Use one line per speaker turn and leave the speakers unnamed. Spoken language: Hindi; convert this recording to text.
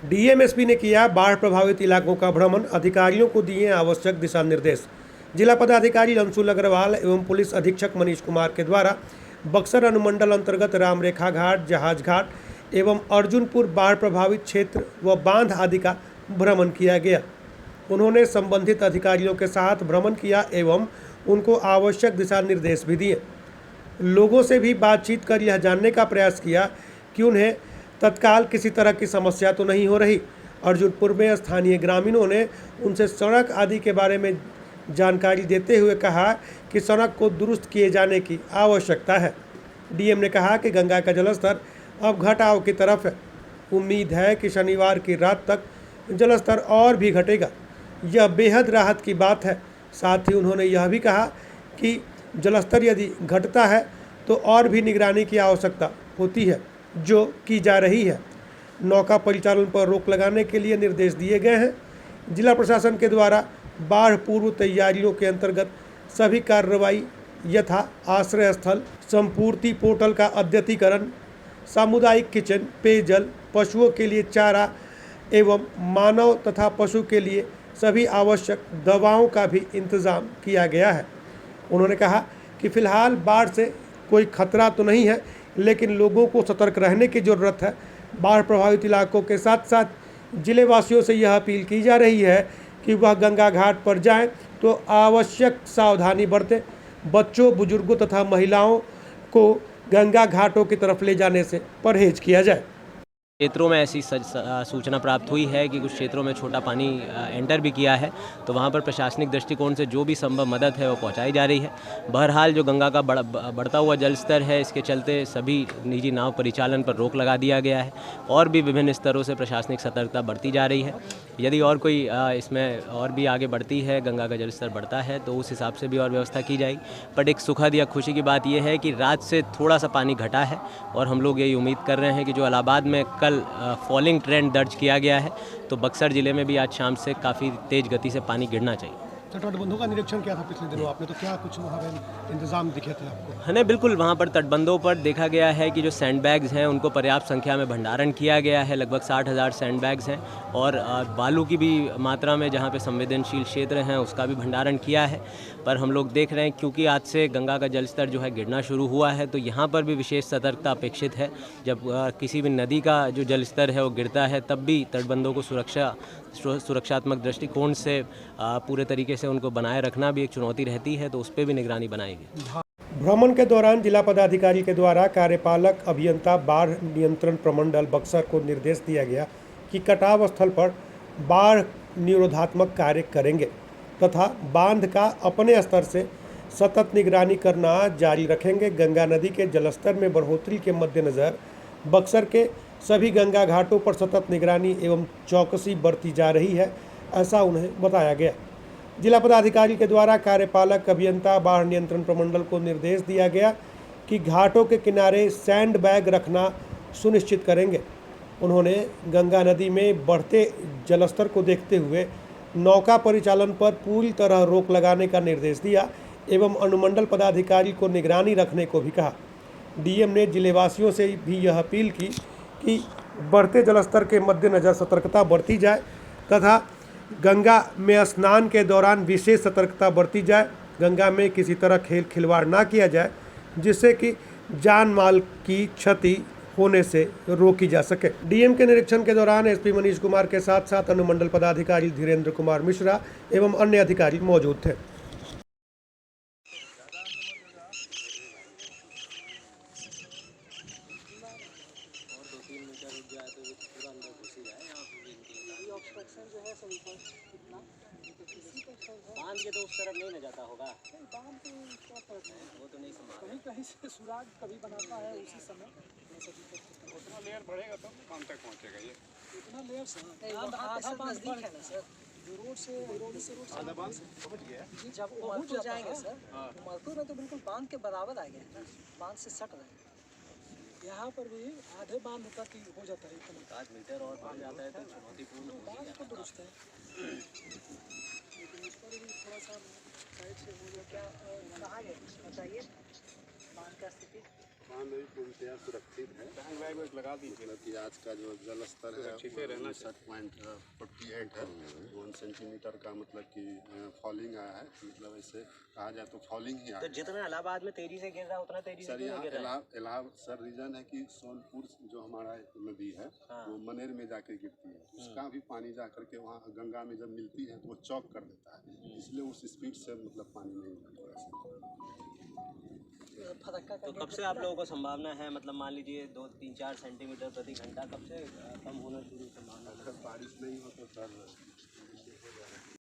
डीएमएसपी ने किया बाढ़ प्रभावित इलाकों का भ्रमण, अधिकारियों को दिए आवश्यक दिशा निर्देश। जिला पदाधिकारी अंशुल अग्रवाल एवं पुलिस अधीक्षक मनीष कुमार के द्वारा बक्सर अनुमंडल अंतर्गत रामरेखा घाट, जहाज घाट एवं अर्जुनपुर बाढ़ प्रभावित क्षेत्र व बांध आदि का भ्रमण किया गया। उन्होंने संबंधित अधिकारियों के साथ भ्रमण किया एवं उनको आवश्यक दिशा निर्देश भी दिए। लोगों से भी बातचीत कर यह जानने का प्रयास किया कि उन्हें तत्काल किसी तरह की समस्या तो नहीं हो रही। अर्जुनपुर में स्थानीय ग्रामीणों ने उनसे सड़क आदि के बारे में जानकारी देते हुए कहा कि सड़क को दुरुस्त किए जाने की आवश्यकता है। डीएम ने कहा कि गंगा का जलस्तर अब घटाव की तरफ है। उम्मीद है कि शनिवार की रात तक जलस्तर और भी घटेगा। यह बेहद राहत की बात है। साथ ही उन्होंने यह भी कहा कि जलस्तर यदि घटता है तो और भी निगरानी की आवश्यकता होती है, जो की जा रही है। नौका परिचालन पर रोक लगाने के लिए निर्देश दिए गए हैं। जिला प्रशासन के द्वारा बाढ़ पूर्व तैयारियों के अंतर्गत सभी कार्रवाई यथा आश्रय स्थल, संपूर्ति पोर्टल का अद्यतीकरण, सामुदायिक किचन, पेयजल, पशुओं के लिए चारा एवं मानव तथा पशु के लिए सभी आवश्यक दवाओं का भी इंतजाम किया गया है। उन्होंने कहा कि फिलहाल बाढ़ से कोई खतरा तो नहीं है, लेकिन लोगों को सतर्क रहने की ज़रूरत है। बाढ़ प्रभावित इलाकों के साथ साथ जिले वासियों से यह अपील की जा रही है कि वह गंगा घाट पर जाएं तो आवश्यक सावधानी बरतें। बच्चों, बुजुर्गों तथा महिलाओं को गंगा घाटों की तरफ ले जाने से परहेज किया जाए।
क्षेत्रों में ऐसी सूचना प्राप्त हुई है कि कुछ क्षेत्रों में छोटा पानी एंटर भी किया है, तो वहाँ पर प्रशासनिक दृष्टिकोण से जो भी संभव मदद है वो पहुँचाई जा रही है। बहरहाल जो गंगा का बढ़ता हुआ जल स्तर है, इसके चलते सभी निजी नाव परिचालन पर रोक लगा दिया गया है और भी विभिन्न स्तरों से प्रशासनिक सतर्कता बढ़ती जा रही है। यदि और कोई इसमें और भी आगे बढ़ती है, गंगा का जल स्तर बढ़ता है, तो उस हिसाब से भी और व्यवस्था की जाएगी। बट एक सुखद या खुशी की बात यह है कि रात से थोड़ा सा पानी घटा है और हम लोग यही उम्मीद कर रहे हैं कि जो इलाहाबाद में कल फॉलिंग ट्रेंड दर्ज किया गया है, तो बक्सर ज़िले में भी आज शाम से काफ़ी तेज़ गति से पानी गिरना चाहिए।
तटबंधों का निरीक्षण किया था पिछले दिनों आपने, तो क्या कुछ वहाँ पे इंतजाम दिखे थे आपको?
हाँ, बिल्कुल, वहाँ पर तटबंधों पर देखा गया है कि जो सैंडबैग्स हैं उनको पर्याप्त संख्या में भंडारण किया गया है। लगभग 60,000 सैंडबैग्स हैं और बालू की भी मात्रा में, जहाँ पे संवेदनशील क्षेत्र हैं, उसका भी भंडारण किया है। पर हम लोग देख रहे हैं क्योंकि आज से गंगा का जलस्तर जो है गिरना शुरू हुआ है, तो यहाँ पर भी विशेष सतर्कता अपेक्षित है। जब किसी भी नदी का जो जलस्तर है वो गिरता है, तब भी तटबंधों को सुरक्षात्मक दृष्टिकोण से पूरे तरीके से उनको बनाए रखना भी एक चुनौती रहती है, तो उस पर भी निगरानी बनाएगी।
भ्रमण के दौरान जिला पदाधिकारी के द्वारा कार्यपालक अभियंता बाढ़ नियंत्रण प्रमंडल बक्सर को निर्देश दिया गया कि कटाव स्थल पर बाढ़ निरोधात्मक कार्य करेंगे तथा बांध का अपने स्तर से सतत निगरानी करना जारी रखेंगे। गंगा नदी के जलस्तर में बढ़ोतरी के मद्देनज़र बक्सर के सभी गंगा घाटों पर सतत निगरानी एवं चौकसी बरती जा रही है, ऐसा उन्हें बताया गया। जिला पदाधिकारी के द्वारा कार्यपालक अभियंता बाढ़ नियंत्रण प्रमंडल को निर्देश दिया गया कि घाटों के किनारे सैंड बैग रखना सुनिश्चित करेंगे। उन्होंने गंगा नदी में बढ़ते जलस्तर को देखते हुए नौका परिचालन पर पूरी तरह रोक लगाने का निर्देश दिया एवं अनुमंडल पदाधिकारी को निगरानी रखने को भी कहा। डीएम ने जिलेवासियों से भी यह अपील की कि बढ़ते जलस्तर के मद्देनज़र सतर्कता बरती जाए तथा गंगा में स्नान के दौरान विशेष सतर्कता बरती जाए। गंगा में किसी तरह खेल खिलवाड़ ना किया जाए, जिससे कि जान माल की क्षति होने से रोकी जा सके। डीएम के निरीक्षण के दौरान एसपी मनीष कुमार के साथ साथ अनुमंडल पदाधिकारी धीरेन्द्र कुमार मिश्रा एवं अन्य अधिकारी मौजूद थे।
बांध के तो उस तरफ नहीं न जाता होगा,
बांध तो क्या फर्क है,
वो तो नहीं संभाल
कहीं कहीं से सुराग कभी बनाता है उसी समय।
उतना लेयर बढ़ेगा तो बांध तक पहुंचेगा। ये
इतना लेयर से आधा बांध नजदीक है ना सर, रोड से आधा बांध पहुंच गया जी। जब पहुंच जाएंगे सर, उमरपुर में तो बिल्कुल बांध के बराबर आ गया है, बांध से सट रहे हैं। यहाँ पर भी आधे बांध तक ही हो जाता है, इतना
5 मीटर और बढ़ जाता है तो चुनौतीपूर्ण हो
बांध तो दुरुस्त है, लेकिन इस पर भी थोड़ा सा साइड से हो गया। क्या कहाँ गए बताइए बांध का स्थिति?
बांध भी पूर्णतया सुरक्षित है।
लगा दीजिए।
मतलब कि आज का जो जल स्तर है
सुरक्षित ही रहना
59.48 है। 1 सेंटीमीटर का मतलब कि फॉलिंग आया है। मतलब ऐसे कहा जाए तो फॉलिंग ही आया
तो
है।
जितना इलाहाबाद में तेजी से गिर रहा है उतना तेजी से
सर
क्यों
यहाँ
नहीं गिर रहा है?
इलाहाबाद सर रीजन है कि सोनपुर जो हमारा नदी है वो मनेर में जाकर गिरती है। उसका भी पानी जा करके वहाँ गंगा में जब मिलती है तो वो चौक कर देता है, इसलिए उस स्पीड से मतलब पानी नहीं निकलता।
फरक्का का
तो कब से आप लोगों को संभावना है, मतलब मान लीजिए 2-3-4 सेंटीमीटर प्रति घंटा, कब से कम होना शुरू संभावना है?
अगर बारिश नहीं हो तो सर